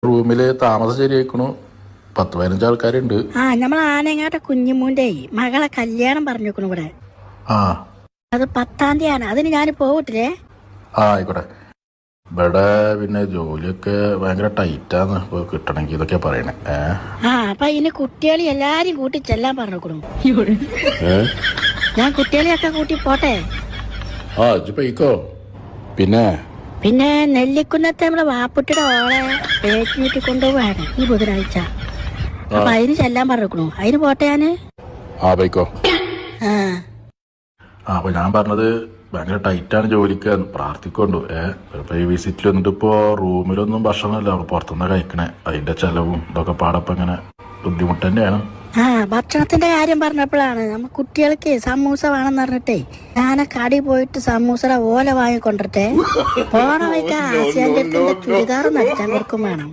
റൂമില് താമസം ശരിയായിക്കണു. 10-15 ആൾക്കാരുണ്ട്. നമ്മൾ ആനങ്ങാട്ടെ കുഞ്ഞുമൂന്റെ മകളെ കല്യാണം പറഞ്ഞേക്കണു ഇവിടെ. അത് 10-ാം തീയതിയാണ്. അതിന് ഞാൻ പോകട്ടില്ലേ? ആയിക്കോട്ടെ. ഇവിടെ പിന്നെ ജോലിയൊക്കെ ഭയങ്കര ടൈറ്റാന്ന് ഇപ്പൊ കിട്ടണമെങ്കിൽ ഇതൊക്കെ പറയണേ. അപ്പൊ ഇനി കുട്ടികളെ എല്ലാരും കൂട്ടി ചെല്ലാൻ പറഞ്ഞേക്കണു. ഞാൻ കുട്ടികളെയൊക്കെ കൂട്ടി പോട്ടെ. ഇജ്ജ് പോയിക്കോ. പിന്നെ നെല്ലിക്കുന്നത്തെ നമ്മളെ വാപ്പുട്ടിയുടെ ഓളെ പേറ്റിനൂറ്റി കൊണ്ടുപോവാണ് ഈ ബുധനാഴ്ച. അപ്പൊ അതിന് ചെല്ലാൻ പറഞ്ഞേക്കണു. അതിന് പോട്ടെ ഞാന്. പോയിക്കോ. അപ്പൊ ഞാൻ പറഞ്ഞത് ഭയങ്കര ടൈറ്റാണ് ജോലിക്ക്. പ്രാർത്ഥിക്കൊണ്ടു. ഇപ്പൊ ഈ വിസിറ്റിൽ വന്നിട്ട് ഇപ്പോ റൂമിലൊന്നും ഭക്ഷണമല്ല, പുറത്തുനിന്ന് കഴിക്കണേ. അതിന്റെ ചെലവും ഇതൊക്കെ പാടപ്പം ഇങ്ങനെ ബുദ്ധിമുട്ട് തന്നെയാണ്. ഭക്ഷണത്തിന്റെ കാര്യം പറഞ്ഞപ്പോഴാണ് നമ്മ കുട്ടികൾക്ക് സമൂസ വേണമെന്ന് പറഞ്ഞിട്ടേ ഞാൻ കടി പോയിട്ട് സമൂസയുടെ ഓല വാങ്ങിക്കൊണ്ടിട്ടെ പോണ വയ്ക്കാൻ ആസിയാന്റെ അടുത്തിന്റെ ചുരിദാർ നടിച്ചാൻ കൊടുക്കും വേണം.